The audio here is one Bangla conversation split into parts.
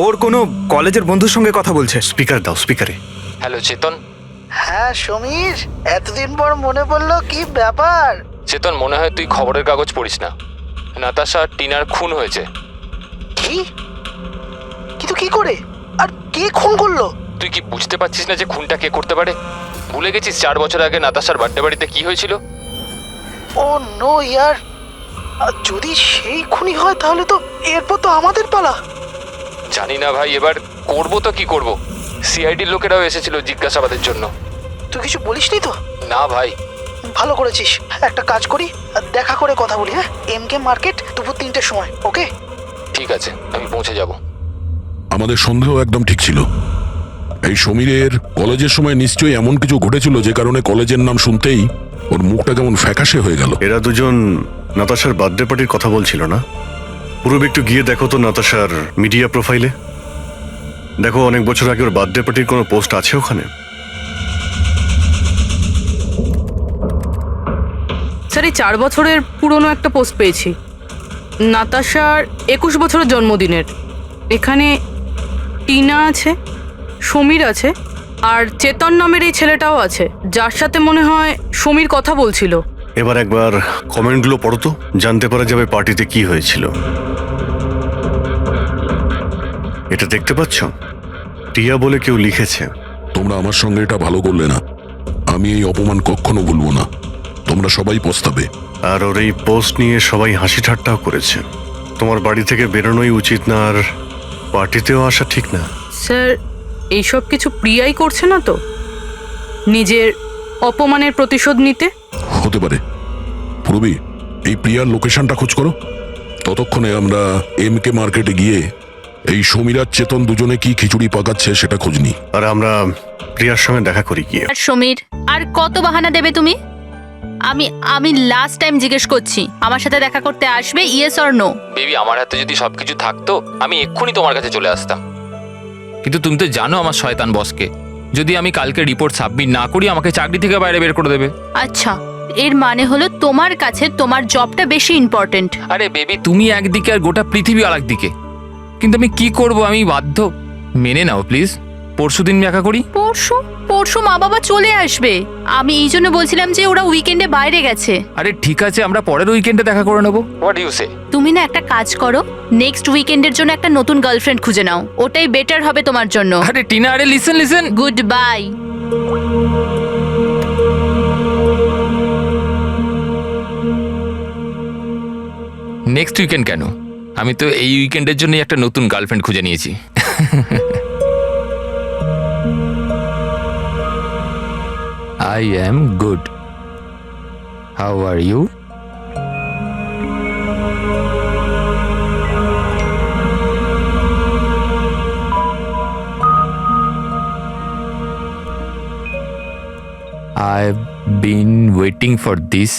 ওর কোনো কলেজের বন্ধুর সঙ্গে কথা বলছে। স্পিকার দাও, স্পিকারে। হ্যালো চেতন। হ্যাঁ সমীর, এতদিন পর মনে পড়লো, কি ব্যাপার? চেতন, মনে হয় তুই খবরের কাগজ পড়িস না। নাতাশা আর টিনার খুন হয়েছে। কি? কিন্তু কি করে, আর কে খুন করলো? তুই কি বুঝতে পারছিস না যে খুনটা কে করতে পারে? ভুলে গেছিস 4 বছর আগে নাতাশার বার্থডে বাড়িতে কি হয়েছিল? ও নো ইয়ার, যদি সেই খুনি হয় তাহলে তো এরপর তো আমাদের পালা। জানি না ভাই, এবার করবো তো কি করব। সিআইডির লোকেরাও এসেছিল জিজ্ঞাসাবাদের জন্য। তুই কিছু বলিসনি তো? না ভাই। ভালো করেছিস। একটা কাজ করি, দেখা করে কথা বলি। হ্যাঁ, MK মার্কেট দুপুর 3টের সময়। ওকে ঠিক আছে, আমি পৌঁছে যাব। আমাদের সন্দেহ একদম ঠিক ছিল। এই সমীরের কলেজের সময় নিশ্চয়ই এমন কিছু ঘটেছিল যে কারণে কলেজের নাম শুনতেই ওর মুখটা কেমন ফ্যাকাশে হয়ে গেল। এরা দুজন নাতাশার বার্থডে পার্টির কথা বলছিল না? পুরো একটু গিয়ে দেখো তো নাতাশার মিডিয়া প্রোফাইলে। দেখো অনেক বছর আগে ওর বার্থডে পার্টির কোনো পোস্ট আছে ওখানে? স্যার, এই 4 বছরের পুরনো একটা পোস্ট পেয়েছি, নাতাশার 21 বছরের জন্মদিনের। এখানে টিনা আছে, সমীর আছে, আর চেতন নামের এই ছেলেটাও আছে, যার সাথে মনে হয় সমীর কথা বলছিল। এবার একবার কমেন্টগুলো পড়ো তো, জানতে পারা যাবে পার্টিতে কি হয়েছিল। এটা দেখতে পাচ্ছ? টিয়া বলে কেউ লিখেছে। তোমরা আমার সঙ্গে এটা ভালো করলে না। আমি এই অপমান কখনো ভুলবো না। তোমরা সবাই পস্তাবে। আর ওর এই পোস্ট নিয়ে সবাই হাসি ঠাট্টাও করেছে। তোমার বাড়ি থেকে বেরোনোই উচিত না, আর পার্টিতেও আসা ঠিক না। স্যার, এইসব কিছু প্রিয়াই করছে না তো, নিজের অপমানের প্রতিশোধ নিতে? হতে পারে। পূর্বী, এই প্রিয়ার লোকেশনটা খোঁজ করো। ততক্ষণে আমরা MK মার্কেটে গিয়ে এই সমীর আর চেতন দুজনে কি খিচুড়ি পাকাচ্ছে সেটা খোঁজ নিই। আর আমরা প্রিয়ার সঙ্গে দেখা করি গিয়ে। আর সমীর, আর কত বাহানা দেবে তুমি? আমি লাস্ট টাইম জিজ্ঞেস করছি, আমার সাথে দেখা করতে আসবে, ইয়েস অর নো? বেবি, আমার হাতে যদি সবকিছু থাকতো আমি এক্ষুনি তোমার কাছে চলে আসতাম। কিন্তু তুমি তো জানো আমার শয়তান বসকে। যদি আমি কালকে রিপোর্ট সাবমিট না করি আমাকে চাকরি থেকে বাইরে বের করে দেবে। আচ্ছা, এর মানে হলো তোমার কাছে তোমার জবটা বেশি ইম্পর্টেন্ট। আরে বেবি, তুমি একদিকে আর গোটা পৃথিবী আর একদিকে। কিন্তু আমি কি করব, আমি বাধ্য। মেনে নাও প্লিজ, পরশুদিন দেখা করি। পরশু মা বাবা চলে আসবে। আমি এই জন্য বলছিলাম যে ওরা উইকেন্ডে বাইরে গেছে। আরে ঠিক আছে, আমরা পরের উইকেন্ডে দেখা করে নেবো। হোয়াট ইউ সে? তুমি না একটা কাজ করো, নেক্সট উইকেন্ডের জন্য একটা নতুন গার্লফ্রেন্ড খুঁজে নাও, ওটাই বেটার হবে তোমার জন্য। আরে টিনা, আরে listen. Good bye. Next weekend কেন? আমি তো এই উইকেন্ডের জন্য একটা নতুন গার্লফ্রেন্ড খুঁজে নিয়েছি। I am good. How are you? I've been waiting for this.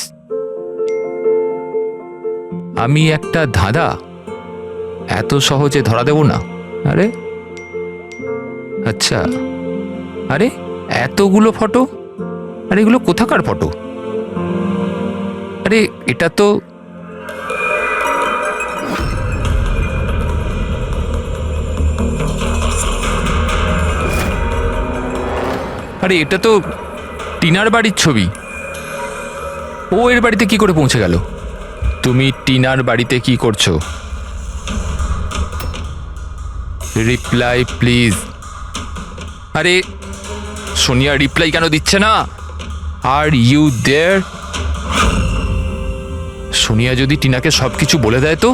আমি একটা ধাঁধা এত সহজে ধরা দেব না। আরে আচ্ছা, আরে এতগুলো ফটো, আরে এগুলো কোথাকার ফটো? আরে এটা তো টিনার বাড়ির ছবি। ও এর বাড়িতে কি করে পৌঁছে গেল? তুমি টিনার বাড়িতে কি করছো? Reply please. আরে সোনিয়া রিপ্লাই কেন দিচ্ছে না? Are you there? সোনিয়া যদি টিনাকে সবকিছু বলে দেয় তো?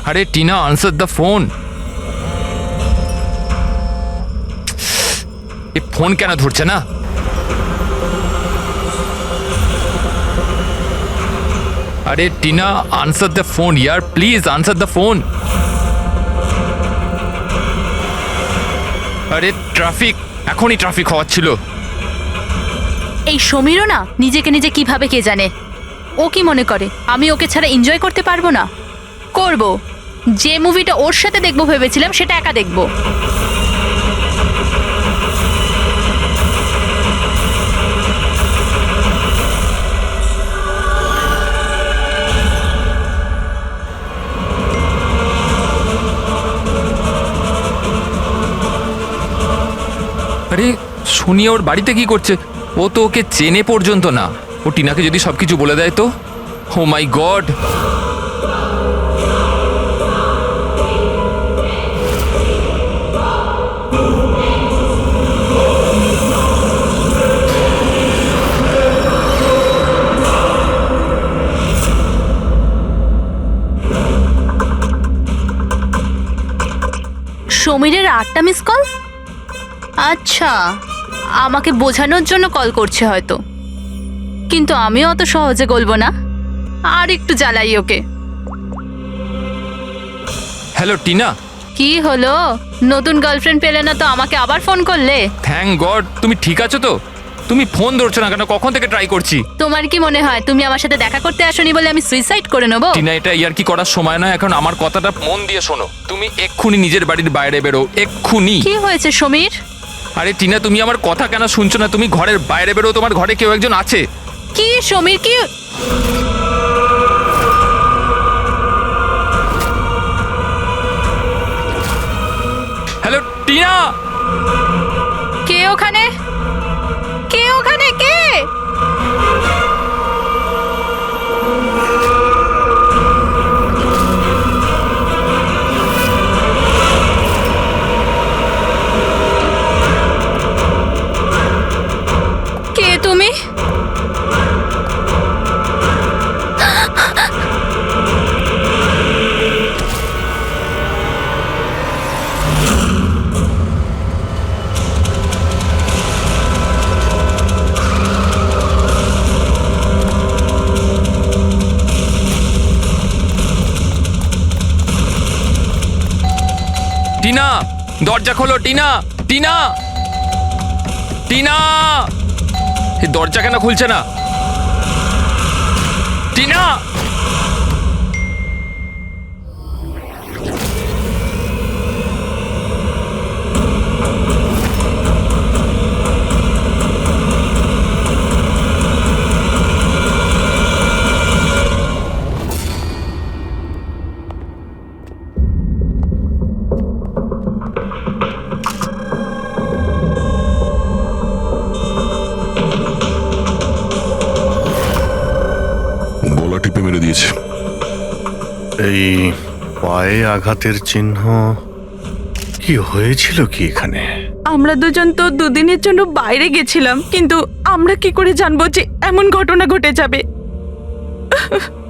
আরে Tina, answer the phone. A phone কেন ধরছে না? আরে Tina, answer the phone year, please answer the phone. আরে ট্রাফিক, এখনই ট্রাফিক হওয়াচ্ছিল। এই সমীরও না নিজেকে নিজে কিভাবে কে জানে। ও কি মনে করে আমি ওকে ছাড়া এনজয় করতে পারবো না? করব। যে মুভিটা ওর সাথে দেখবো ভেবেছিলাম সেটা একা দেখবো। সোনিয়া ওর বাড়িতে কি করছে? ও তো ওকে চেনে পর্যন্ত না। ও টিনাকে যদি সবকিছু বলে দেয় তো? Oh my God! সমীরের 8টা মিস কল? আচ্ছা, আমাকে বোঝানোর জন্য কল করছে হয়তো, কিন্তু আমিও অত সহজে গলবো না। আর একটু জ্বালাই ওকে। হ্যালো টিনা। কি হলো? নতুন গার্লফ্রেন্ড পেলে না তো আমাকে আবার ফোন করলে? থ্যাংক গড, তুমি ঠিক আছো তো? তুমি ফোন ধরছো না কেন? কখন থেকে ট্রাই করছি। তোমার কি মনে হয় তুমি আমার সাথে দেখা করতে আসোনি বলে আমি সুইসাইড করে নেবো? টিনা, এটা ইয়ার কি করার সময় নয় এখন। আমার কথাটা মন দিয়ে শোনো। তুমি এক্ষুনি নিজের বাড়ির বাইরে বেরো, এক্ষুনি। কি হয়েছে সমীর? আরে টিনা, তুমি আমার কথা কেন শুনছো না? তুমি ঘরের বাইরে বেরো, তোমার ঘরে কেউ একজন আছে। কি সমীর, কি? হ্যালো টিনা। কে ওখানে? কে ওখানে? কে? কে তুমি? টিনা, দরজা খোলো। টিনা, টিনা, টিনা! এই দরজা কেন খুলছে না? টিনা! গলা টিপে মেরে দিয়েছে। এই পায়ে আঘাতের চিহ্ন, কি হয়েছিল কি এখানে? আমরা দুজন তো দুদিনের জন্য বাইরে গেছিলাম, কিন্তু আমরা কি করে জানবো যে এমন ঘটনা ঘটে যাবে?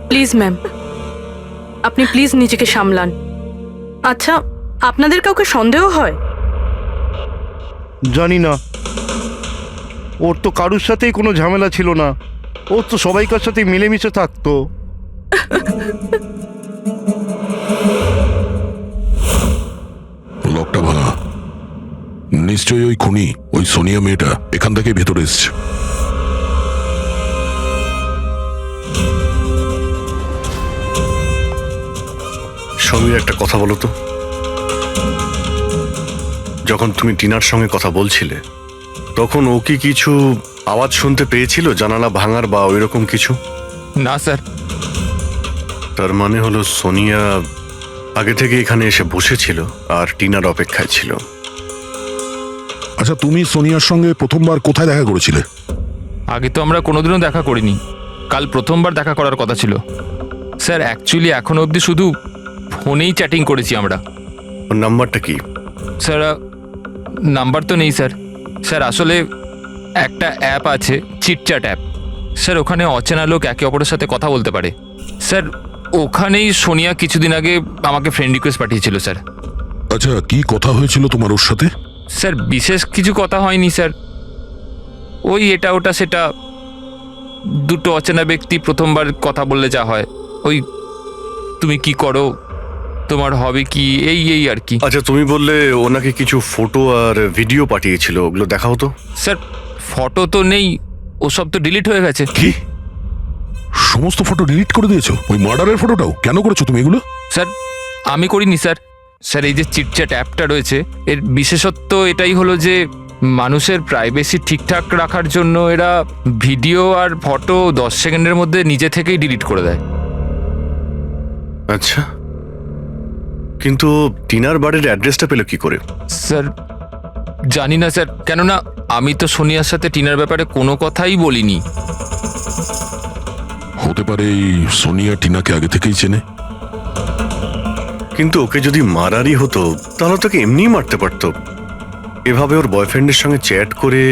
প্লিজ ম্যাম, আপনি প্লিজ নিজেকে সামলান। আচ্ছা, আপনাদের কাউকে সন্দেহ হয়? জানি না, ওর তো কারুর সাথেই কোনো ঝামেলা ছিল না। ও তো সবাইকার সাথে মিলেমিশে থাকতো। লকটা ভাঙা, নিশ্চয়ই ওই খুনি, ওই সোনিয়া মেয়েটা এখান থেকে ভেতরে এসছে। সমীর, একটা কথা বলো তো। যখন তুমি টিনার সঙ্গে কথা বলছিলে তখন ও কি কিছু আওয়াজ শুনতে পেয়েছিল, জানালা ভাঙার বা ওইরকম কিছু? না স্যার। তার মানে হলো সোনিয়া আগে থেকে এখানে এসে বসেছিল আর টিনার অপেক্ষায় ছিল। আচ্ছা, তুমি সোনিয়ার সঙ্গে প্রথমবার কোথায় দেখা করেছিলে? আগে তো আমরা কোনোদিনও দেখা করিনি, কাল প্রথমবার দেখা করার কথা ছিল স্যার। অ্যাকচুয়ালি এখনো অবধি শুধু ফোনেই চ্যাটিং করেছি আমরা। ওর নাম্বারটা কি? স্যার, নাম্বার তো নেই স্যার। স্যার, আসলে একটা অ্যাপ আছে, চিটচ্যাট অ্যাপ স্যার। ওখানে অচেনা লোক একে অপরের সাথে কথা বলতে পারে স্যার। ওখানেই সোনিয়া কিছুদিন আগে আমাকে ফ্রেন্ড রিকোয়েস্ট পাঠিয়েছিল স্যার। আচ্ছা, কি কথা হয়েছিল তোমার ওর সাথে? স্যার, বিশেষ কিছু কথা হয়নি স্যার। ওই এটা ওটা সেটা, দুটো অচেনা ব্যক্তি প্রথমবার কথা বললে যা হয়, ওই তুমি কি করো, তোমার হবে কি, এই এই আর কি। আচ্ছা, তুমি বললে ওনাকে কিছু ফটো আর ভিডিও পাঠিয়েছিল, ওগুলো দেখাও তো। স্যার, ফটো তো নেই, ওসব তো ডিলিট হয়ে গেছে। কি? সমস্ত ফটো ডিলিট করে দিয়েছো? ওই মার্ডারের ফটোটাও? কেন করেছো তুমি এগুলো? স্যার, আমি করিনি স্যার। স্যার, এই যে চিটচ্যাট অ্যাপটা রয়েছে, এর বিশেষত্ব এটাই হলো যে মানুষের প্রাইভেসি ঠিকঠাক রাখার জন্য এরা ভিডিও আর ফটো 10 সেকেন্ডের মধ্যে নিজে থেকেই ডিলিট করে দেয়। আচ্ছা, কিন্তু টিনার বাড়ির অ্যাড্রেসটা পেলো কি করে? স্যার, জানি না স্যার, কেননা আমি তো সোনিয়ার সাথে টিনার ব্যাপারে কোনো কথাই বলিনি। হতে পারে এই সোনিয়া টিনাকে আগে থেকেই চেনে। কিন্তু ওকে যদি মারারই হতো তাহলে তোকে এমনিই মারতে পারতো। এভাবে ওর বয়ফ্রেন্ডের সঙ্গে চ্যাট করে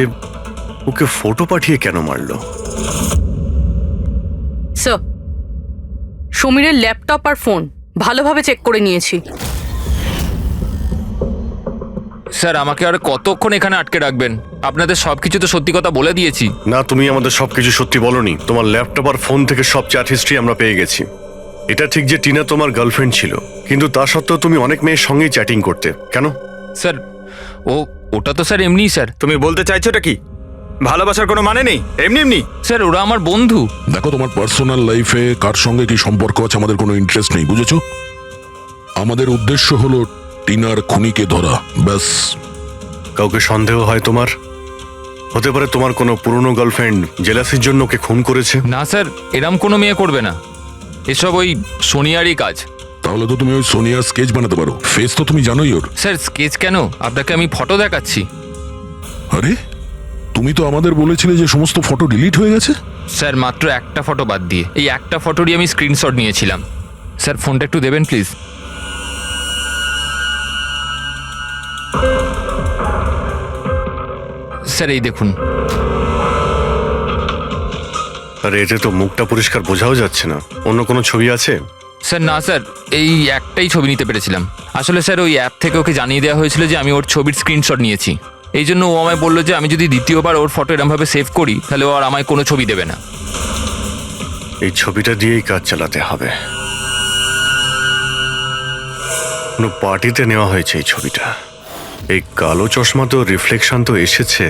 ওকে ফটো পাঠিয়ে কেন মারলো? স্যার, সমীরের ল্যাপটপ আর ফোন ভালোভাবে চেক করে নিয়েছি। স্যার আমাকে আর কতক্ষণ এখানে আটকে রাখবেন? আপনাদের সব কিছু তো সত্যি কথা বলে দিয়েছি। না, তুমি আমাদের সবকিছু সত্যি বলনি। তোমার ল্যাপটপ আর ফোন থেকে সব চ্যাট হিস্ট্রি আমরা পেয়ে গেছি। এটা ঠিক যে টিনা তোমার গার্লফ্রেন্ড ছিল, কিন্তু তা সত্ত্বেও তুমি অনেক মেয়ের সঙ্গেই চ্যাটিং করতে কেন? স্যার ওটা তো স্যার এমনিই স্যার। তুমি বলতে চাইছোটা কি? ভালোবাসার কোনো মানে নেই, এমনি এমনি? স্যার ওরা আমার বন্ধু। দেখো, তোমার পার্সোনাল লাইফে কার সঙ্গে কি সম্পর্ক আছে আমাদের কোনো ইন্টারেস্ট নেই, বুঝেছো? আমাদের উদ্দেশ্য হলো টিনার খুনিকে ধরা, ব্যাস। কাউকে সন্দেহ হয় তোমার? হতে পারে তোমার কোনো পুরনো গার্লফ্রেন্ড জেলাসির জন্য ওকে খুন করেছে। না স্যার, এরম কোনো মেয়ে করবে না, এসব ওই সোনিয়ারই কাজ। তাহলে তো তুমি ওই সোনিয়ার স্কেচ বানাতে পারো, ফেস তো তুমি জানোই ওর। স্যার স্কেচ কেন? আপনাকে আমি ফটো দেখাচ্ছি। আরে, তুমি তো আমাদের বলেছিলে যে সমস্ত ফটো ডিলিট হয়ে গেছে। স্যার মাত্র একটা ফটো বাদ দিয়ে, এই একটা ফটোরই আমি স্ক্রিনশট নিয়েছিলাম। স্যার ফোনটা একটু দেবেন প্লিজ। স্যার এই দেখুন। আরে এতে তো মুখটা পরিষ্কার বোঝাও যাচ্ছে না। অন্য কোনো ছবি আছে? স্যার না স্যার, এই একটাই ছবি নিতে পেরেছিলাম। আসলে স্যার ওই অ্যাপ থেকে ওকে জানিয়ে দেওয়া হয়েছিল যে আমি ওর ছবির স্ক্রিনশট নিয়েছি। এই জন্য ও আমায় বললো যে আমি যদি দ্বিতীয়বার ওর ফটো এরমভাবে সেভ করি তাহলে ও আর আমায় কোনো ছবি দেবে না। এই ছবিটা দিয়েই কাজ চালাতে হবে। কোনো পার্টিতে নেওয়া হয়েছে এই ছবিটা। এই কালো চশমা তো রিফ্লেকশন তো এসেছে।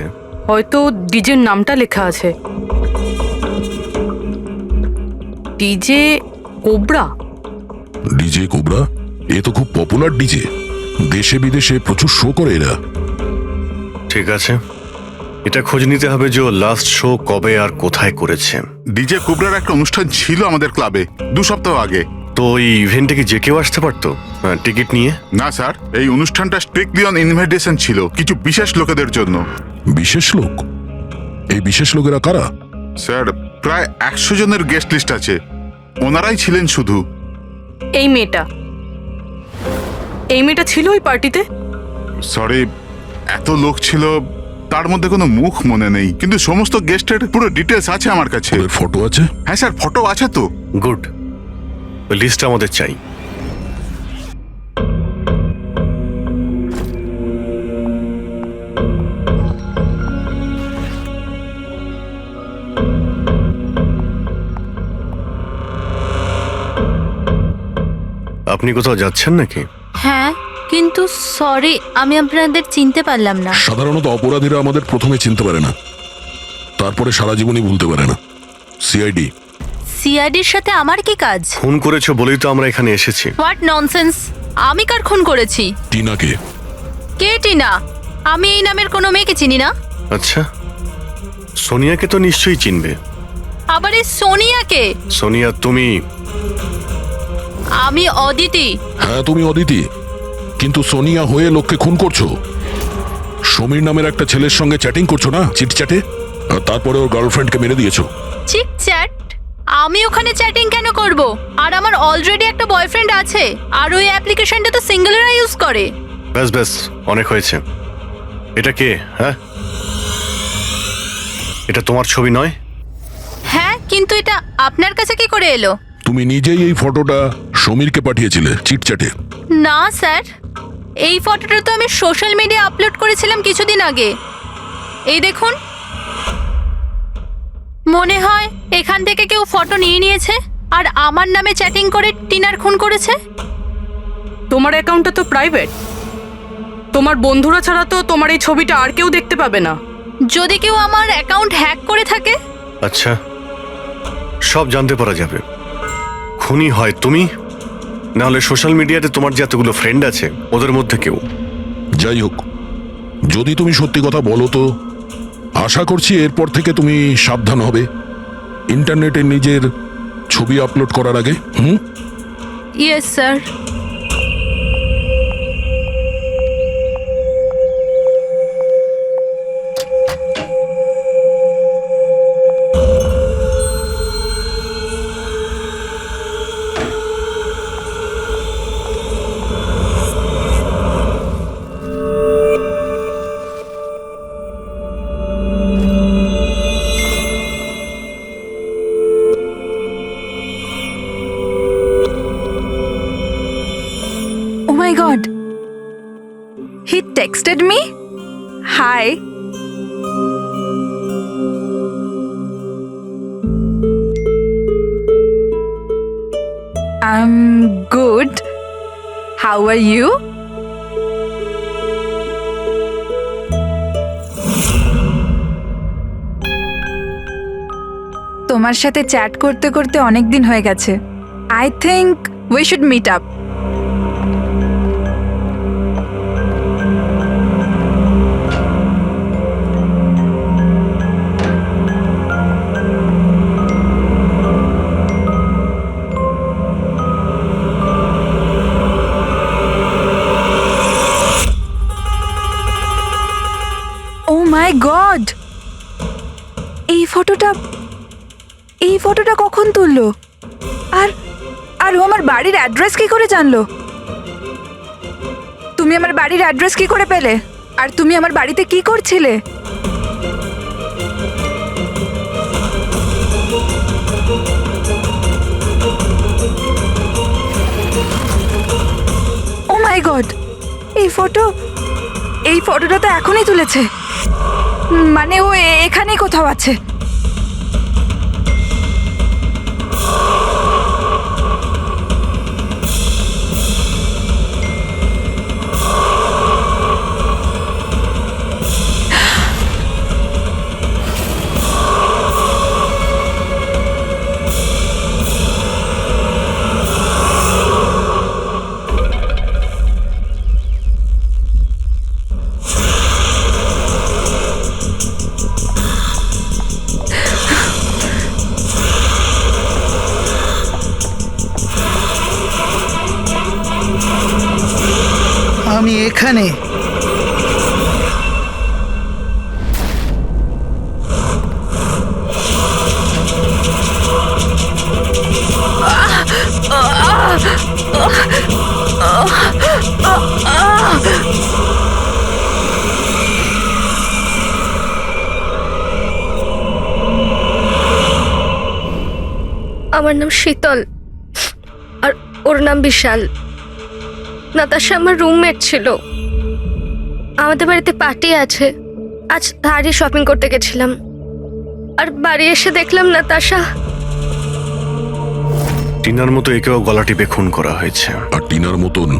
হয়তো ডিজের নামটা লেখা আছে, ডিজে কোবরা। DJ Cobra? এ তো খুব পপুলার ডিজে, দেশে বিদেশে প্রচুর শো করে এরা। ঠিক আছে, এটা খোঁজ নিতে হবে যে লাস্ট শো কবে আর কোথায় করেছে। ডিজে কুবরার একটা অনুষ্ঠান ছিল আমাদের ক্লাবে 2 সপ্তাহ আগে। তো এই ইভেন্টে কি যে কেউ আসতে পারতো টিকিট নিয়ে? না স্যার, এই অনুষ্ঠানটা স্ট্রিক্টলি অন ইনভাইটেশন ছিল, কিছু বিশেষ লোকেদের জন্য। বিশেষ লোক? এই বিশেষ লোকেরা কারা? স্যার, প্রায় 100 জনের গেস্ট লিস্ট আছে, ওনারাই ছিলেন শুধু। এই মেয়েটা ছিল ওই পার্টিতে? সরি, এত লোক ছিল, তার মধ্যে কোনো মুখ মনে নেই, কিন্তু সমস্ত গেস্টের পুরো ডিটেলস আছে আমার কাছে। ওদের ফটো আছে? হ্যাঁ স্যার, ফটো আছে তো। গুড, ওই লিস্টটা আমাদের চাই। আপনি কোথাও যাচ্ছেন নাকি? হ্যাঁ, কিন্তু সরি, আমি আপনাদের চিনতে পারলাম না। সাধারণত অপরাধীরা আমাদের প্রথমে চিনতে পারে না, তারপরে সারা জীবনই ভুলতে পারে না। সিআইডি। সিআইডির সাথে আমার কি কাজ? খুন করেছো বলেই তো আমরা এখানে এসেছি। What nonsense! আমি কার খুন করেছি? টিনাকে। কে টিনা? আমি এই নামের কোনো মেয়েকে চিনি না। আচ্ছা, সোনিয়াকে তো নিশ্চয়ই চিনবে। আবার এই সোনিয়াকে? সোনিয়া তুমি? আমি অদিতি। হ্যাঁ তুমি অদিতি, কিন্তু সোনিয়া হয়ে লোককে খুন করছো। সমীর নামের একটা ছেলের সঙ্গে চ্যাটিং করছো না, চিটচ্যাটে, আর তারপরে ওর গার্লফ্রেন্ডকে মেরে দিয়েছো। Cheat chat? আমি ওখানে চ্যাটিং কেন করব? আর আমার অলরেডি একটা বয়ফ্রেন্ড আছে, আর ওই অ্যাপ্লিকেশনটা তো সিঙ্গেলরা ইউজ করে। ব্যাস ব্যাস, অনেক হয়েছে। এটা কে? হ্যাঁ, এটা তোমার ছবি নয়? হ্যাঁ, কিন্তু এটা আপনার কাছে কি করে এলো? তুমি নিজেই এই ফটোটা সমীরকে পাঠিয়েছিলে চিটচ্যাটে। না স্যার, এই ফটোটা তো আমি সোশ্যাল মিডিয়া আপলোড করেছিলাম কিছুদিন আগে। এই দেখুন, মনে হয় এখান থেকে কেউ ফটো নিয়ে নিয়েছে আর আমার নামে চ্যাটিং করে টিনার খুন করেছে। তোমার অ্যাকাউন্টটা তো প্রাইভেট, তোমার বন্ধুরা ছাড়া তো তোমার এই ছবিটা আর কেউ দেখতে পাবে না। যদি কেউ আমার অ্যাকাউন্ট হ্যাক করে থাকে? আচ্ছা, সব জানতে পারা যাবে। খুনি হয় তুমি, না হলে সোশ্যাল মিডিয়াতে তোমার যে এতগুলো ফ্রেন্ড আছে ওদের মধ্যে কেউ। যাই হোক, যদি তুমি সত্যি কথা বলো তো আশা করছি এরপর থেকে তুমি সাবধান হবে ইন্টারনেটে নিজের ছবি আপলোড করার আগে। Yes sir. texted me? Hi. I'm good. How are you? তোমার সাথে চ্যাট করতে করতে অনেক দিন হয়ে গেছে। I think we should meet up. Oh my god! এই ফটোটা কখন তুললো? আর ও আমার বাড়ির অ্যাড্রেস কি করে জানলো? তুমি আমার বাড়ির অ্যাড্রেস কি করে পেলে? আর তুমি আমার বাড়িতে কি করছিলে? ও মাই গড! এই ফটোটা তো এখনই তুলেছে। মানে ও এখানেই কোথাও আছে। আমি এখানে। আমার নাম শীতল আর ওর নাম বিশাল। নাতাশা আমার রুমমেট ছিল। আমাদের বাড়িতে পার্টি আছে, আজ ধারে শপিং করতে গেছিলাম আর বাড়ি এসে দেখলাম নাতাশা। টিনার মতো একেও গলা টিপে খুন করা হয়েছে। আর টিনার মতন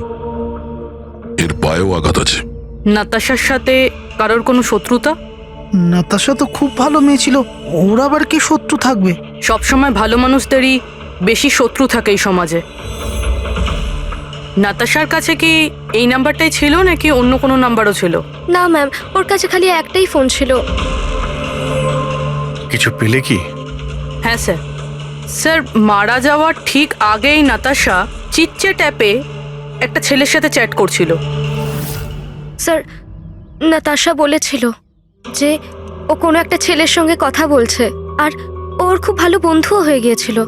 এর পায়েও আঘাত আছে। নাতাশার সাথে কারোর কোনো শত্রুতা? নাতাশা তো খুব ভালো মেয়ে ছিল, ওর আবার কি শত্রু থাকবে? সবসময় ভালো মানুষদেরই বেশি শত্রু থাকে এই সমাজে। নাতাশার কাছে কি এই নাম্বারটাই ছিল নাকি অন্য কোনো নাম্বারও ছিল? না ম্যাম, ওর কাছে খালি একটাই ফোন ছিল। কিছু পেলে কি? হ্যাঁ স্যার। স্যার, মারা যাওয়ার ঠিক আগেই নাতাশা চিটচ্যাট অ্যাপে একটা ছেলের সাথে চ্যাট করছিল। স্যার, নাতাশা বলেছিল যে ও কোনো একটা ছেলের সঙ্গে কথা বলছে আর ওর খুব ভালো বন্ধুও হয়ে গিয়েছিল।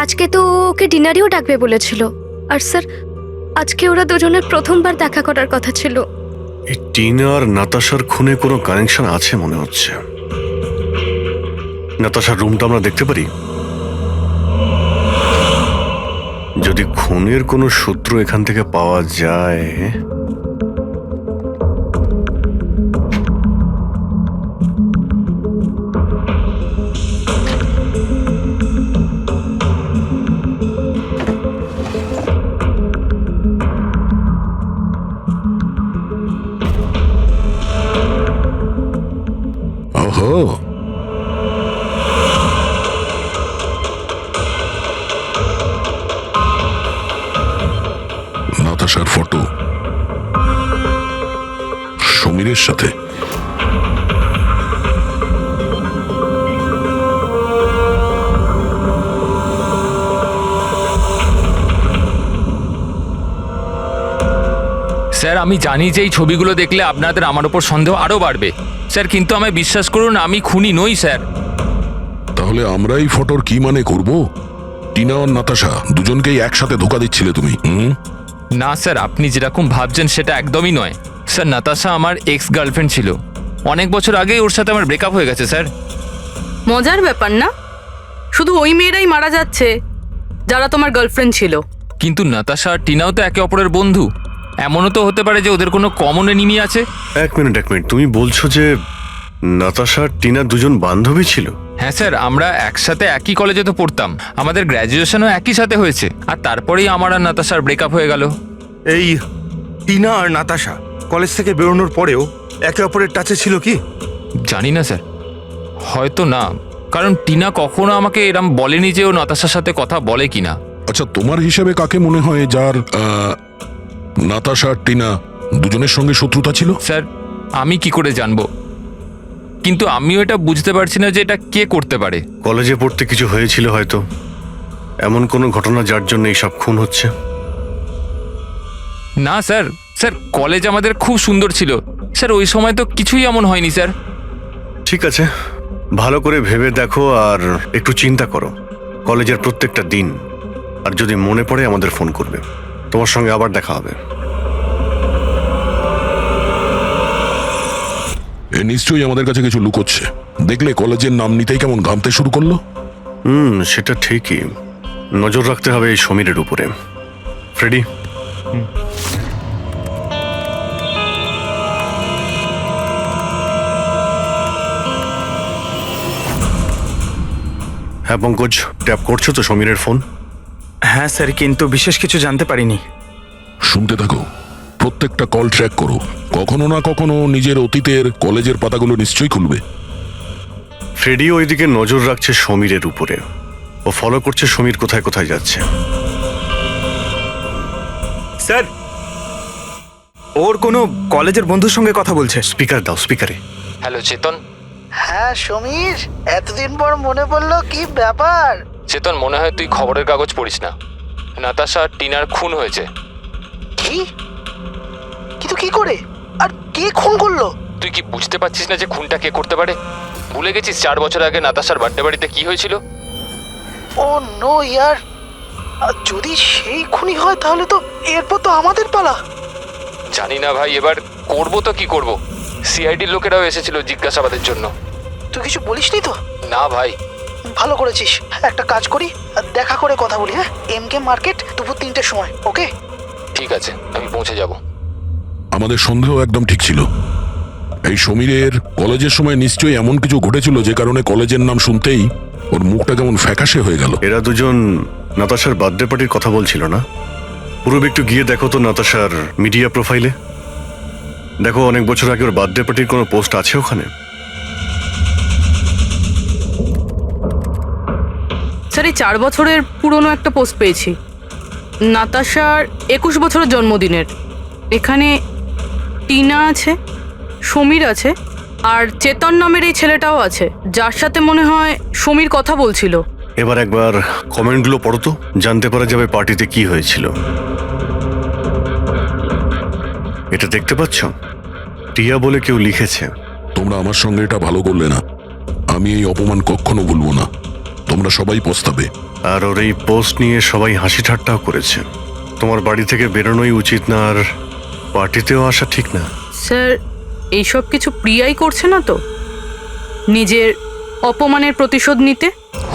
আজকে তো ওকে ডিনারেও ডাকবে বলেছিল। আর স্যার, আজকে ওরা দুজনের প্রথমবার দেখা করার কথা ছিল। এই টিনা আর নাতাশার খুনে কোনো কানেকশন আছে মনে হচ্ছে। নাতাশার রুমটা আমরা দেখতে পারি? যদি খুনের কোনো সূত্র এখান থেকে পাওয়া যায়। ওহো, নাতাশার ফটো সমীরের সাথে। স্যার, আমি জানি যে এই ছবিগুলো দেখলে আপনাদের আমার ওপর সন্দেহ আরও বাড়বে স্যার, কিন্তু আমায় বিশ্বাস করুন, আমি খুনি নই স্যার। তাহলে আমরা এই ফটোর কি মানে করব? টিনা আর নাতাশা দুজনকেই একসাথে ধোকা দিচ্ছিলে তুমি? না স্যার, আপনি যেরকম ভাবছেন সেটা একদমই নয় স্যার। নাতাশা আমার এক্স গার্লফ্রেন্ড ছিল। অনেক বছর আগেই ওর সাথে আমার ব্রেকআপ হয়ে গেছে স্যার। মজার ব্যাপার না? শুধু ওই মেয়েরাই মারা যাচ্ছে যারা তোমার গার্লফ্রেন্ড ছিল। কিন্তু নাতাশা আর টিনাও তো একে অপরের বন্ধু। এমনও তো হতে পারে যে ওদের কোনো কমন এনিমি আছে। এক মিনিট তুমি বলছো যে নাতাশা আর টিনা দুজন বান্ধবী ছিল? হ্যাঁ স্যার, আমরা একসাথে একই কলেজে তো পড়তাম, আমাদের গ্র্যাজুয়েশনও একই সাথে হয়েছে, আর তারপরেই আমার আর নাতাশার ব্রেকআপ হয়ে গেল। এই টিনা আর নাতাশা কলেজ থেকে বেরোনোর পরেও একে অপরের টাচে ছিল কি? জানি না স্যার, হয়তো না, কারণ টিনা কখনো আমাকে এরম বলেনি যে ও নাতাশার সাথে কথা বলে কিনা। আচ্ছা, তোমার হিসাবে কাকে মনে হয় যার নাতাশা আর টিনা দুজনের সঙ্গে শত্রুতা ছিল? স্যার আমি কি করে জানবো, কিন্তু আমিও এটা বুঝতে পারছি না যে এটা কে করতে পারে। কলেজে পড়তে কিছু হয়েছিল হয়তো, এমন কোনো ঘটনা যার জন্য এইসব খুন হচ্ছে। না স্যার, স্যার কলেজ আমাদের খুব সুন্দর ছিল স্যার, ওই সময় তো কিছুই এমন হয়নি স্যার। ঠিক আছে, ভালো করে ভেবে দেখো আর একটু চিন্তা করো কলেজের প্রত্যেকটা দিন, আর যদি মনে পড়ে আমাদের ফোন করবে। তোমার সঙ্গে আবার দেখা হবে। এ নিশ্চয়ই আমাদের কাছে কিছু লুকোচ্ছে। দেখলে কলেজের নাম নিতেই কেমন ঘামতে শুরু করলো। সেটা ঠিকই, নজর রাখতে হবে এই সমীরের উপরে। ফ্রেডি, হ্যাঁ পঙ্কজ, ট্যাপ করছো তো সমীরের ফোন? হ্যাঁ স্যার, কিন্তু বিশেষ কিছু জানতে পারিনি। শুনতে থাকো, প্রত্যেকটা কল ট্র্যাক করো, কখনো না কখনো নিজের অতীতের কলেজের পাতাগুলো নিশ্চয়ই খুলবে। ফ্রেডি ওইদিকে নজর রাখছে সমীরের উপরে, ও ফলো করছে সমীর কোথায় কোথায় যাচ্ছে। স্যার, ওর কোনো কলেজের বন্ধুর সঙ্গে কথা বলছে। স্পিকার দাও, স্পিকারে। হ্যালো চেতন। হ্যাঁ সমীর, এতদিন পর মনে পড়লো, কি ব্যাপার? চেতন, মনে হয় তুই খবরের কাগজ পড়িস না, নাতাশা আর টিনার খুন হয়েছে। কি? কিন্তু কি করে, আর কে খুন করলো? তুই কি বুঝতে পারছিস না যে খুনটা কে করতে পারে? ভুলে গেছিস 4 বছর আগে নাতাশার বার্থডে বাড়িতে কি হয়েছিল? ও নো ইয়ার, যদি সেই খুনি হয় তাহলে তো এরপর তো আমাদের পালা। জানি না ভাই, এবার করবো তো কি করব। সিআইডির লোকেরাও এসেছিল জিজ্ঞাসাবাদের জন্য। তুই কিছু বলিসনি তো? না ভাই। ভালো করেছিস, একটা কাজ করি, দেখা করে কথা বলি। হ্যাঁ, এমকে মার্কেট দুপুর 3টের সময়, ওকে? ঠিক আছে, আমি পৌঁছে যাব। আমাদের সন্দেহ একদম ঠিক ছিল। এই সমীরের কলেজের সময় নিশ্চয়ই এমন কিছু ঘটেছিল যে কারণে কলেজের নাম শুনতেই ওর মুখটা কেমন ফ্যাকাশে হয়ে গেল। এরা দুজন নাতাশার বার্থডে পার্টির কথা বলছিল না? পুরো একটু গিয়ে দেখো তো নাতাশার মিডিয়া প্রোফাইলে। দেখো অনেক বছর আগে ওর বার্থডে পার্টির কোনো পোস্ট আছে ওখানে? স্যার এই 4 বছরের পুরনো একটা পোস্ট পেয়েছি, নাতাশার 21 বছরের জন্মদিনের। এখানে টিনা আছে, সমীর আছে, আর চেতন নামের এই ছেলেটাও আছে, যার সাথে মনে হয় সমীর কথা বলছিল। এবার একবার কমেন্টগুলো পড়ো তো, জানতে পারা যাবে পার্টিতে কি হয়েছিল। এটা দেখতে পাচ্ছ? টিয়া বলে কেউ লিখেছে। তোমরা আমার সঙ্গে এটা ভালো করলে না, আমি এই অপমান কখনো ভুলবো না, তোমরা সবাই পস্তাবে। আর ওর এই পোস্ট নিয়ে সবাই হাসি ঠাট্টাও করেছে। তোমার বাড়ি থেকে বেরোনোই উচিত না, আর পার্টিতেও আসা ঠিক না। স্যার এইসব কিছু প্রিয়াই করছে না তো, নিজের অপমানের প্রতিশোধ নিতে?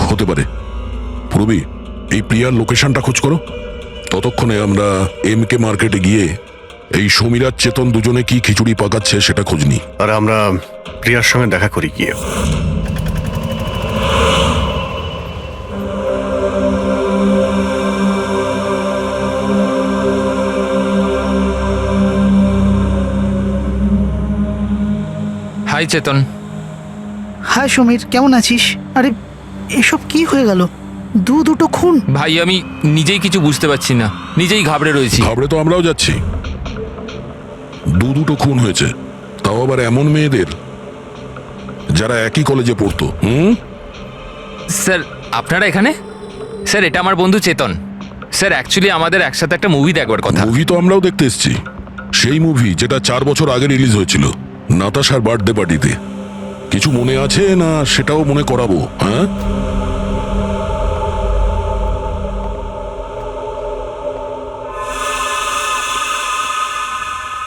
হতে পারে। পূর্বী, এই প্রিয়ার লোকেশনটা খোঁজ করো, ততক্ষণে আমরা এমকে মার্কেটে গিয়ে এই সমীর আর চেতন দুজনে কি খিচুড়ি পাকাচ্ছে সেটা খোঁজ নিই। আর আমরা প্রিয়ার সঙ্গে দেখা করি গিয়ে। হাই চেতন। হাই সমীর, কেমন আছিস? আরে এসব কি হয়ে গেল? দুটো খুন। ভাই আমি নিজেই কিছু বুঝতে পারছি না, নিজেই ঘাবড়ে রয়েছি। ঘাবড়ে তো আমরাও যাচ্ছি। দুটো খুন হয়েছে, তাও আবার এমন মেয়েদের যারা একই কলেজে পড়তো। স্যার আপনারা এখানে? স্যার এটা আমার বন্ধু চেতন। স্যার অ্যাকচুয়ালি আমাদের একসাথে একটা মুভি দেখবার কথা। মুভি তো আমরাও দেখতে এসেছি, সেই মুভি যেটা 4 বছর আগে রিলিজ হয়েছিল নাতাশার বার্থডে পার্টিতে। কিছু মনে আছে না সেটাও মনে করাবো? হ্যাঁ,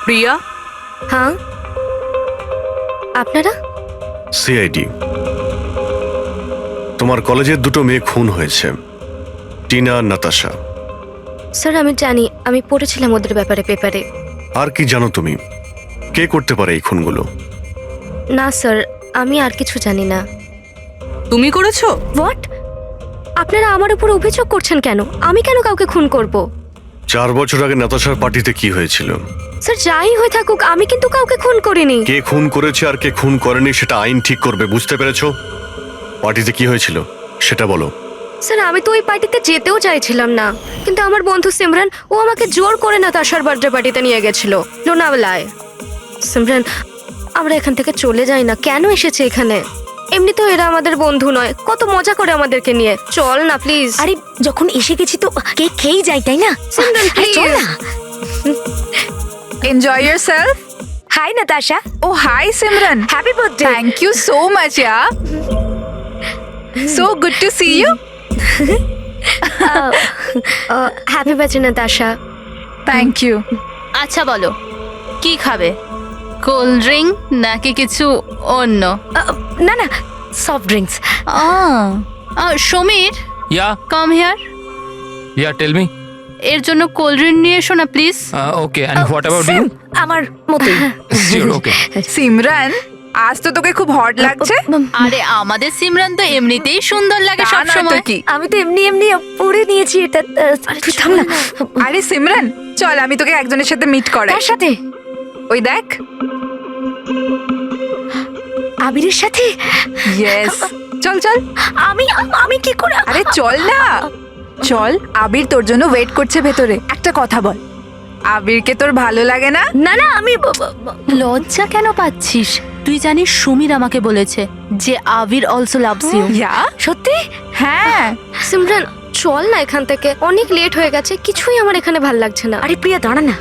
প্রিয়া? হ্যাঁ, আপনারা? সিআইডি। তোমার কলেজের দুটো মেয়ে খুন হয়েছে, টিনা আর নাতাশা। স্যার আমি জানি, আমি পড়েছিলাম ওদের ব্যাপারে পেপারে। আর কি জানো তুমি? কে করতে পারে এই খুনগুলো? না স্যার, আমি আর কিছু জানি না। তুমি করেছো? হোয়াট? আপনারা আমার উপর অভিযোগ করছেন কেন? আমি কেন কাউকে খুন করব? 4 বছর আগে নাতাশার পার্টিতে কি হয়েছিল? স্যার, যাই হয়ে থাকুক, আমি কিন্তু কাউকে খুন করিনি। কে খুন করেছে আর কে খুন করেনি সেটা আইন ঠিক করবে, বুঝতে পেরেছো? পার্টিতে কি হয়েছিল সেটা বলো। স্যার, আমি তো ওই পার্টিতে যেতেও চাইছিলাম না, কিন্তু আমার বন্ধু সিমরান ও আমাকে জোর করে নাতাশার বার্থডে পার্টিতে নিয়ে গেছিল লোনাওয়ালায়। সিমরান, আমরা এখান থেকে চলে যাই না? কেন এসেছে এখানে? এমনিতেও এরা আমাদের বন্ধু নয়, কত মজা করে আমাদেরকে নিয়ে। চল না প্লিজ। আরে যখন এসে গেছি তো কেক খেয়েই যাই, তাই না? Simran please. Enjoy yourself. Hi Natasha. Oh hi Simran, happy birthday. Thank you so much ya. So good to see you. Happy birthday Natasha. Thank you. আচ্ছা বলো, কি খাবে? কোল্ড ড্রিঙ্ক নাকি কিছু অন্য? না না, soft drinks. Sameer, ya come here. Ya tell me. এর জন্য কোল্ড ড্রিঙ্ক নিয়ে এসো না please. Okay, and what about you? আমার মতোই। শিওর, ওকে। সিমরান, আজ তো তোকে খুব হট লাগছে। আরে আমাদের সিমরান তো এমনিতেই সুন্দর লাগে সব সময়। আমি তো এমনি এমনি পরে নিয়েছি এটা। তুই থাম না। আরে সিমরান, চল আমি তোকে একজনের সাথে মিট করাই। কার সাথে? ওই দেখ, আবিরের সাথে। ইয়েস, চল চল। আমি কি করে? আরে চল না, চল। আবির তোর জন্য ওয়েট করছে ভেতরে। একটা কথা বল, আবিরকে তোর ভালো লাগে না? না না, আমি লজ্জা কেন পাচ্ছিস? তুই জানিস সমীর আমাকে বলেছে যে আবির অলসো লাভস ইউ। ইয়া, সত্যি? হ্যাঁ। সিমরান, চল না এখান থেকে, অনেক লেট হয়ে গেছে, কিছুই আমার এখানে ভাল লাগছে না। আরে প্রিয়া দাঁড়া না,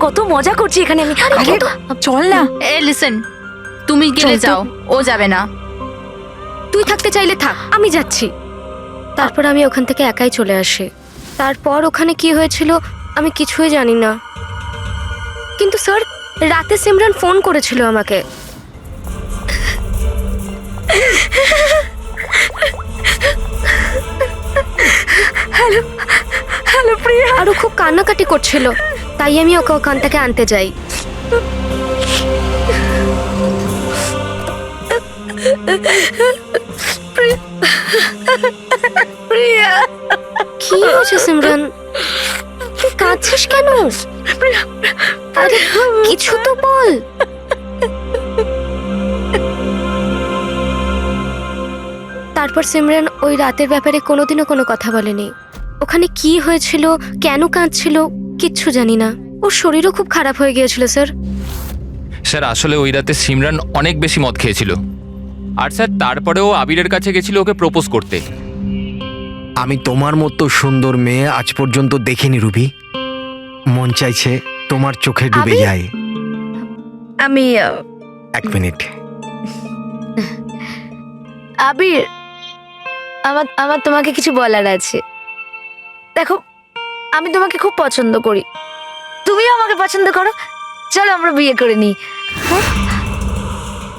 কত মজা করছি এখানে আমি। আরে চল না। এ লিসেন, তুমি গেলে চল তো। যাও, ও যাবে না। তুই থাকতে চাইলে থাক, আমি যাচ্ছি। তারপর আমি ওখান থেকে একাই চলে আসি। তারপর ওখানে কি হয়েছিল আমি কিছুই জানি না, কিন্তু স্যার রাতে সিমরান ফোন করেছিল আমাকে। হ্যালো হ্যালো প্রিয়া। আর ও খুব কান্নাকাটি করছিল, তাই আমি ওকে ওখান থেকে আনতে যাই। প্রিয়া, কি হয়েছে সিমরান? তুই কাঁদছিস কেন? আরে কিছু তো বল। তারপর সিমরান ওই রাতের ব্যাপারে কোনোদিনও কোনো কথা বলেনি। ওখানে কি হয়েছিল, কেন কাঁদছিল, কিচ্ছু জানি না। ওর শরীরও খুব খারাপ হয়ে গিয়েছিল স্যার। স্যার, আসলে ওই রাতে সিমরান অনেক বেশি মদ খেয়েছিল। আর স্যার তারপরেও আবিরের কাছে গেছিল ওকে প্রপোজ করতে। আমি তোমার মতো সুন্দর মেয়ে আজ পর্যন্ত দেখিনি রুবি। মন চাইছে তোমার চোখে ডুবে আবির? যায়। আমি 1 মিনিট। আবির, আমার তোমাকে কিছু বলার আছে। দেখো, আমি তোমাকে খুব পছন্দ করি, তুমিও আমাকে পছন্দ করো। চলো আমরা বিয়ে করে নিই।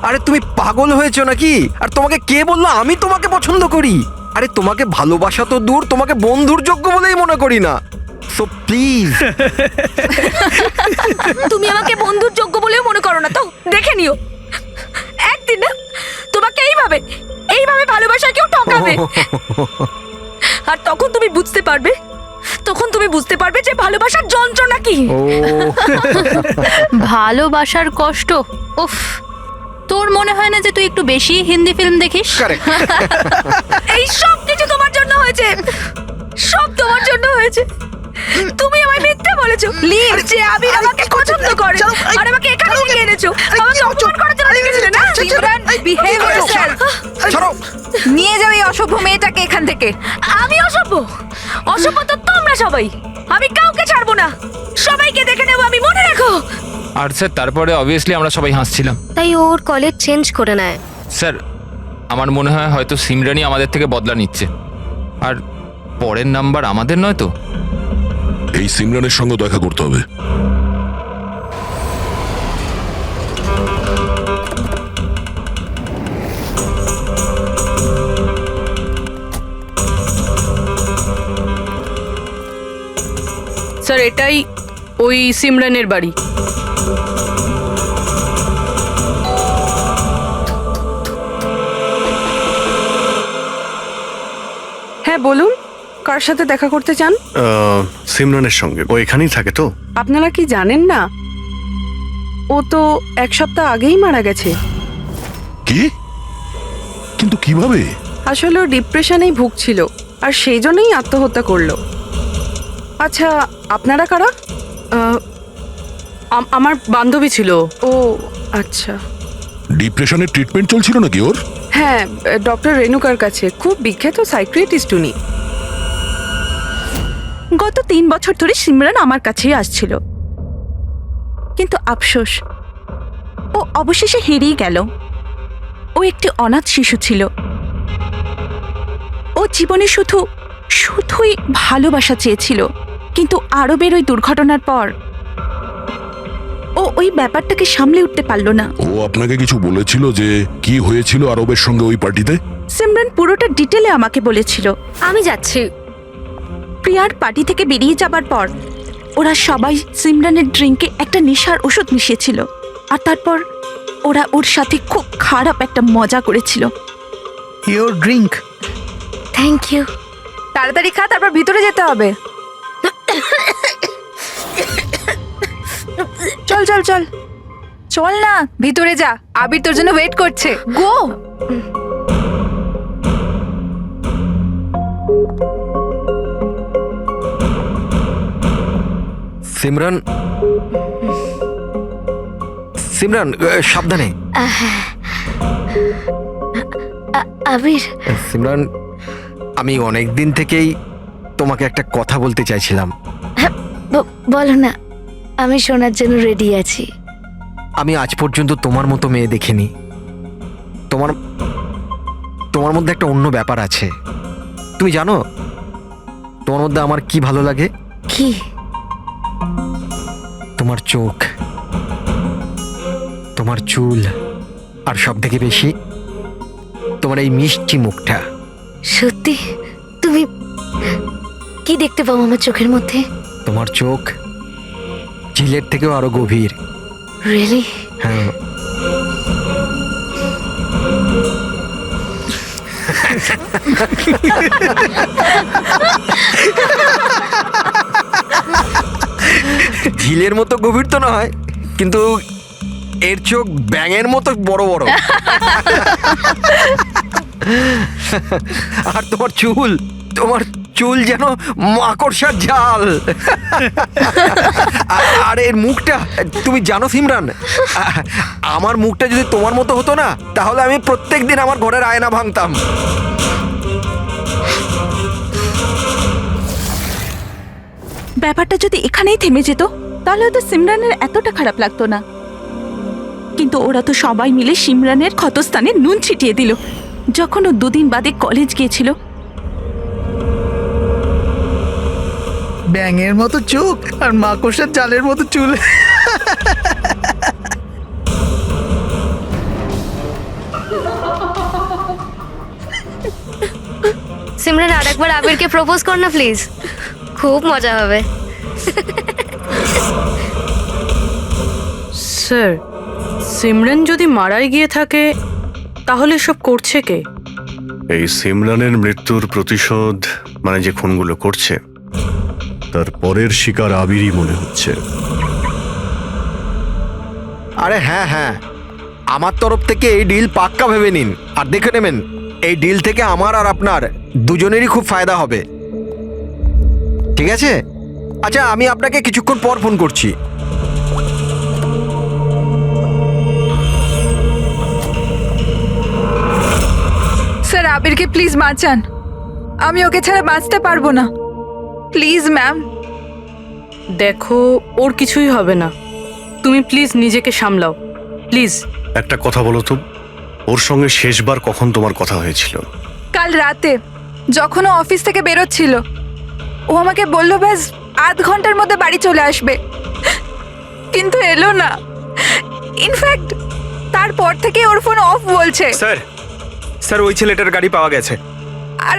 আরে তুমি পাগল হয়েছো নাকি? আর তোমাকে কে বললো আমি তোমাকে পছন্দ করি? আরে তোমাকে ভালোবাসা তো দূর, তোমাকে বন্ধুর যোগ্য বলেই মনে করি না। So please. তুমি আমাকে বন্ধুর যোগ্য বলেও মনে করো না তো? দেখে নিও, একদিন না তোমাকে এইভাবে ভালোবাসা কেউ ঠকাবে। আর তখন তুমি বুঝতে পারবে যে ভালোবাসার যন্ত্রণা কি। ভালোবাসার কষ্ট, উফ। তোর মনে হয় না যে তুই একটু বেশি হিন্দি ফিল্ম দেখিস? এই সব কিছু তোমার জন্য হয়েছে, সব তোমার জন্য হয়েছে। তুমি আমায় মিথ্যা বলেছো যে আবির আমাকে পছন্দ করে, আর আমাকে এখানে নিয়ে এনেছো। আমাকে অপমান করার জন্য লিখেছিলে না? Simran, behave yourself. ছাড়ো, নিয়ে যাও এই অসভ্য মেয়েটাকে এখান থেকে। আমি অসভ্য? অসভ্য তো তোমরা সবাই। আমি কাউকে ছাড়বো না, সবাইকে দেখে নেবো আমি, মনে রাখো। আর স্যার তারপরে অবভিয়াসলি আমরা সবাই হাসছিলাম। তাই ওর কলেজ চেঞ্জ করে নেয়। স্যার, আমার মনে হয় হয়তো সিমরানই আমাদের থেকে বদলা নিচ্ছে। আর পরের নাম্বার আমাদের নয় তো? এই সিমরানের সঙ্গে দেখা করতে হবে। স্যার, এটাই ওই সিমরানের বাড়ি। হ্যাঁ বলুন, কার সাথে দেখা করতে চান? সিমরানের সঙ্গে। ও এখানেই থাকে তো? আপনারা কি জানেন না, ও তো 1 সপ্তাহ আগেই মারা গেছে। কি? কিন্তু কিভাবে? আসলে ও ডিপ্রেশনেই ভুগছিল, আর সেই জন্যই আত্মহত্যা করলো। আচ্ছা, আপনারা কারা? আমার বান্ধবী ছিল। ও আচ্ছা। ডিপ্রেশনের ট্রিটমেন্ট চলছিল নাকি ওর? হ্যাঁ, ডক্টর রেণুকার কাছে। খুব বিখ্যাত সাইকিয়াট্রিস্ট উনি। গত 3 বছর ধরে সিমরান আমার কাছেই আসছিল, কিন্তু আফসোস, ও অবশেষে হেরিয়ে গেল। ও একটি অনাথ শিশু ছিল। ও জীবনে শুধুই ভালোবাসা চেয়েছিল, কিন্তু আরবের ওই দুর্ঘটনার পর ও ওই ব্যাপারটাকে সামলে উঠতে পারল না। ও আপনাকে কিছু বলেছিল যে কি হয়েছিল আরবের সঙ্গে ওই পার্টিতে? সিমরান পুরোটা ডিটেলে আমাকে বলেছিল। আমি যাচ্ছি। প্রিয়ার পার্টি থেকে বেরিয়ে যাবার পর ওরা সবাই সিমরানের ড্রিঙ্কে একটা নেশার ওষুধ মিশিয়েছিল, আর তারপর ওরা ওর সাথে খুব খারাপ একটা মজা করেছিল। Your drink. Thank you. তাড়াতাড়ি খা, তারপর ভিতরে যেতে হবে। চল চল চল চল না, ভিতরে যা, আবির তোর জন্য ওয়েট করছে। গো। সিমরান, সিমরান সাবধানে। আবির। সিমরান, আমি অনেক দিন থেকেই তোমাকে একটা কথা বলতে চাইছিলাম। বলো না, আমি শোনার জন্য রেডি আছি। আমি আজ পর্যন্ত তোমার মতো মেয়ে দেখিনি। তোমার মধ্যে একটা অন্য ব্যাপার আছে। তুমি জানো তোমার মধ্যে আমার কি ভালো লাগে? কি? তোমার চোখ, তোমার চুল, আর সব থেকে বেশি তোমার এই মিষ্টি মুখটা। সত্যি? তুমি কি দেখতে পাও আমার চোখের মধ্যে? তোমার চোখ ঝিলের থেকেও আরো গভীর। রিয়েলি? হ্যাঁ। ঝিলের মতো গভীর তো নয়, কিন্তু এর চোখ ব্যাঙের মতো বড় বড়। আর তোমার চুল যেন মাকড়সার জাল। আর এর মুখটা, তুমি জানো সিমরান, আমার মুখটা যদি তোমার মতো হতো না, তাহলে আমি প্রত্যেকদিন আমার ঘরের আয়না ভাঙতাম। ব্যাপারটা যদি এখানেই থেমে যেত, তাহলে হয়তো সিমরানের এতটা খারাপ লাগতো না। কিন্তু ওরা তো সবাই মিলে সিমরানের ক্ষতস্থানে নুন ছিটিয়ে দিল যখন ও 2 দিন বাদে কলেজ গিয়েছিল। ব্যাঙের মতো চোখ আর মাকড়সার জালের মতো চুল। সিমরান, আরেকবার আবিরকে প্রপোজ কর না প্লিজ, খুব মজা হবে। স্যার, সিমরান যদি মারাই গিয়ে থাকে, তাহলে সব করছে কে? এই সিমরানের মৃত্যুর প্রতিশোধ, মানে যে খুনগুলো করছে, তার পরের শিকার আবিরই মনে হচ্ছে। আরে হ্যাঁ, আমার তরফ থেকে এই ডিল পাক্কা ভেবে নিন, আর দেখে নেবেন এই ডিল থেকে আমার আর আপনার দুজনেরই খুব ফায়দা হবে। ঠিক আছে? আচ্ছা, আমি আপনাকে কিছুক্ষণ পর ফোন করছি। স্যার, আবিরকে প্লিজ বাঁচান, আমি ওকে ছাড়া বাঁচতে পারবো না। Please ma'am. দেখো, ওর কিছুই হবে না, তুমি প্লিজ নিজেকে সামলাও, প্লিজ। একটা কথা বলো তো, ওর সঙ্গে শেষবার কখন তোমার কথা হয়েছিল? কাল রাতে, যখন ও অফিস থেকে বেরোচ্ছিল। ও আমাকে বলল ব্যাস আধ ঘন্টার মধ্যে বাড়ি চলে আসবে, কিন্তু এলো না। ইনফ্যাক্ট তারপর থেকে ওর ফোন অফ বলছে। স্যার, ওই ছেলেটার গাড়ি পাওয়া গেছে। আর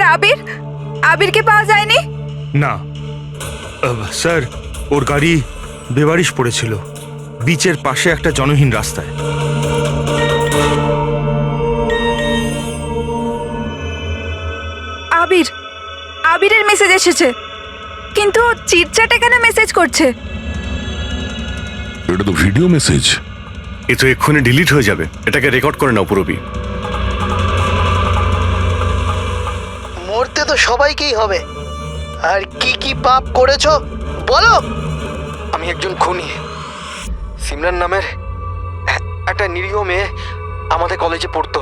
আবিরকে পাওয়া যায়নি? না স্যার, ওর গাড়ি বেবারিশ পড়েছিল বিচের পাশে একটা জনহীন রাস্তায়। আবির আবিরের মেসেজ এসেছে, কিন্তু চিটচ্যাটে কেন মেসেজ করছে? এটা তো ভিডিও মেসেজ। এ তো এক্ষুনি ডিলিট হয়ে যাবে, এটাকে রেকর্ড করে নাও পুরবি। মরতে তো সবাইকেই হবে, আর কি কি পাপ করেছো বলো। আমি একজন খুনি। সিমরান নামের একটা নিরীহ মেয়ে আমাদের কলেজে পড়তো।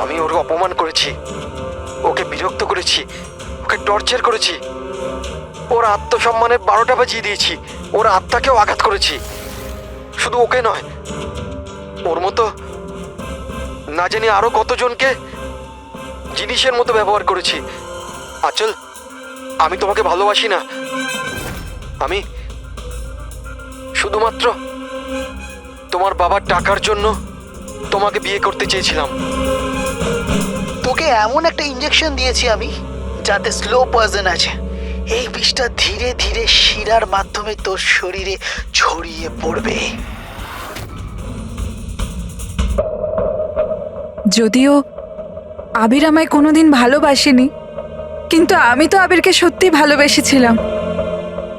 আমি ওর অপমান করেছি, ওকে বিরক্ত করেছি, ওকে টর্চার করেছি, ওর আত্মসম্মানের 12টা বাজিয়ে দিয়েছি, ওর আত্মাকেও আঘাত করেছি। শুধু ওকে নয়, ওর মতো না জানি আরো কতজনকে জিনিসের মতো ব্যবহার করেছি। আচল, আমি তোমাকে ভালোবাসি না। আমি শুধুমাত্র তোমার বাবার টাকার জন্য তোমাকে বিয়ে করতে চেয়েছিলাম। তোকে এমন একটা ইঞ্জেকশন দিয়েছি আমি, যাতে স্লো পয়জন আছে। এই বিষটা ধীরে ধীরে শিরার মাধ্যমে তোর শরীরে ছড়িয়ে পড়বে। যদিও আবির আমায় কোনোদিন ভালোবাসেনি, কিন্তু আমি তো আবিরকে সত্যি ভালোবেসেছিলাম।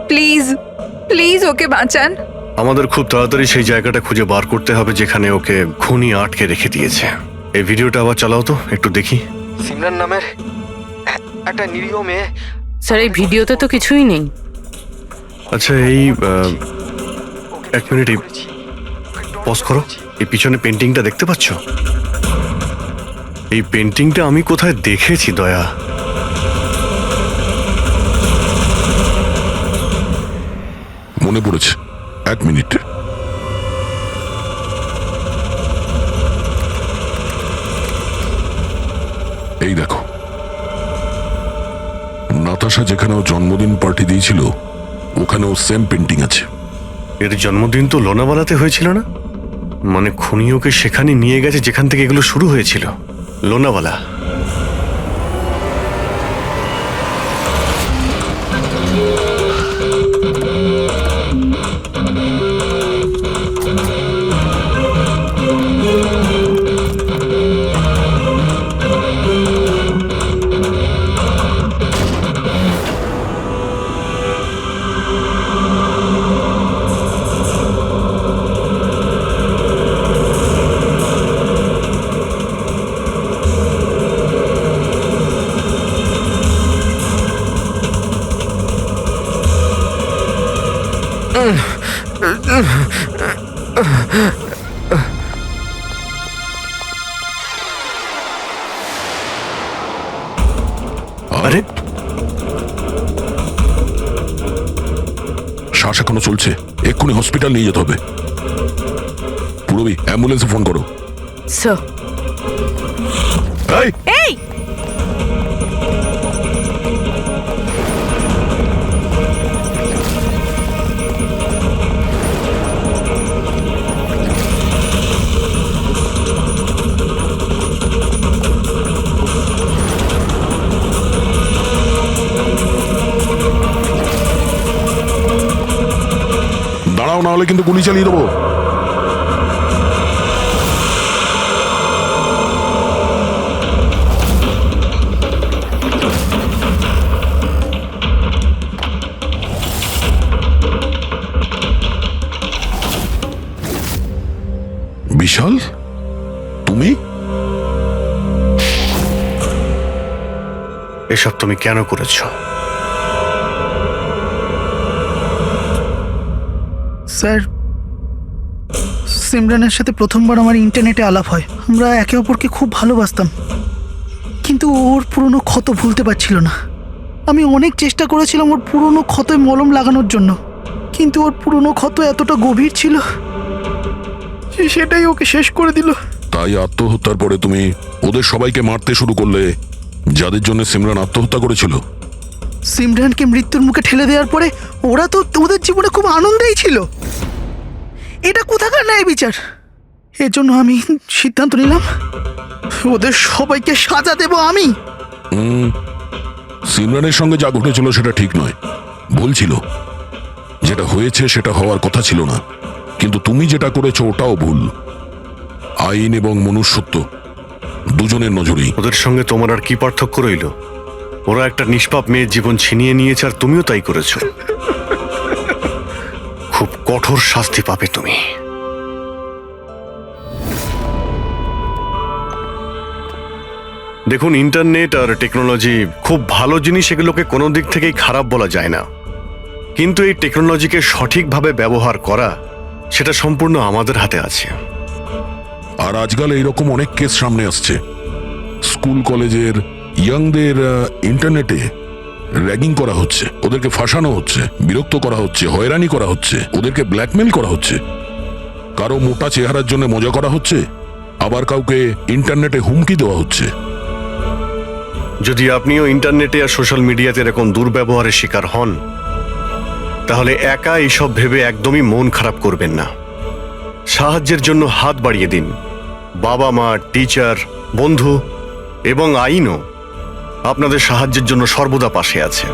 প্লিজ প্লিজ ওকে বাঁচান। আমাদের খুব তাড়াতাড়ি সেই জায়গাটা খুঁজে বার করতে হবে যেখানে ওকে খুনি আটকে রেখে দিয়েছে। এই ভিডিওটা আবার চালাও তো, একটু দেখি। সিমরান নামের একটা নিরীহ মেয়ে। স্যার এই ভিডিওতে তো কিছুই নেই। আচ্ছা, এই এক মিনিট, এই পজ করো। এই পিছনে পেন্টিংটা দেখতে পাচ্ছ? এই পেন্টিংটা আমি কোথায় দেখেছি দয়া। মনে পড়েছে, 1 মিনিট। এই দেখো, নাতাশা যেখানেও জন্মদিন পার্টি দিয়েছিল ওখানেও সেম পেন্টিং আছে। এর জন্মদিন তো লোনাওয়ালাতে হয়েছিল না? মানে খুনি ওকে সেখানে নিয়ে গেছে যেখান থেকে এগুলো শুরু হয়েছিল, লোনাওয়ালা। আরে শ্বাস এখনো চলছে, এক্ষুনি হসপিটাল নিয়ে যেতে হবে। পুরবি, অ্যাম্বুলেন্সে ফোন করো। স্যার এই দাঁড়াও, না হলে কিন্তু গুলি চালিয়ে দেবো। বিশাল, তুমি? এসব তুমি কেন করেছো? স্যার, সিমরানের সাথে প্রথমবার আমার ইন্টারনেটে আলাপ হয়। আমরা একে অপরকে খুব ভালোবাসতাম, কিন্তু ওর পুরনো ক্ষত ভুলতে পারছিল না। আমি অনেক চেষ্টা করেছিলাম ওর পুরনো ক্ষতে মলম লাগানোর জন্য, কিন্তু ওর পুরনো ক্ষত এতটা গভীর ছিল যে সেটাই ওকে শেষ করে দিল। তাই আত্মহত্যার পরে তুমি ওদের সবাইকে মারতে শুরু করলে, যাদের জন্য সিমরান আত্মহত্যা করেছিল। সিমরানকে মৃত্যুর মুখে ঠেলে দেওয়ার পরে ওরা তো ওদের জীবনে খুব আনন্দেই ছিল। এটা কোথাকার ন্যায় বিচার? এর জন্য আমি সিদ্ধান্ত নিলাম ওদের সবাইকে সাজা দেব আমি। সিমরানের সঙ্গে যা ঘটেছিল সেটা ঠিক নয়, ভুল ছিল। যেটা হয়েছে সেটা হওয়ার কথা ছিল না, কিন্তু তুমি যেটা করেছো ওটাও ভুল। আইন এবং মনুষ্যত্ব দুজনের নজরেই। ওদের সঙ্গে তোমার আর কি পার্থক্য রইল? ওরা একটা নিষ্পাপ মেয়ের জীবন ছিনিয়ে নিয়েছে আর তুমিও তাই করেছো। খুব কঠোর শাস্তি পাবে তুমি। দেখুন, ইন্টারনেট আর টেকনোলজি খুব ভালো জিনিস, এগুলোকে কোনো দিক থেকেই খারাপ বলা যায় না, কিন্তু এই টেকনোলজিকে সঠিকভাবে ব্যবহার করা সেটা সম্পূর্ণ আমাদের হাতে আছে। আর আজকাল এইরকম অনেক কেস সামনে আসছে। স্কুল কলেজের ইয়াংদের ইন্টারনেটে র্যাগিং করা হচ্ছে, ওদেরকে ফাঁসানো হচ্ছে, বিরক্ত করা হচ্ছে, হয়রানি করা হচ্ছে, ওদেরকে ব্ল্যাকমেল করা হচ্ছে। কারো মোটা চেহারার জন্য মজা করা হচ্ছে, আবার কাউকে ইন্টারনেটে হুমকি দেওয়া হচ্ছে। যদি আপনিও ইন্টারনেটে আর সোশ্যাল মিডিয়াতে এরকম দুর্ব্যবহারের শিকার হন, তাহলে একা এইসব ভেবে একদমই মন খারাপ করবেন না। সাহায্যের জন্য হাত বাড়িয়ে দিন। বাবা মা, টিচার, বন্ধু এবং আইনও আপনাদের সাহায্যের জন্য সর্বদা পাশে আছে।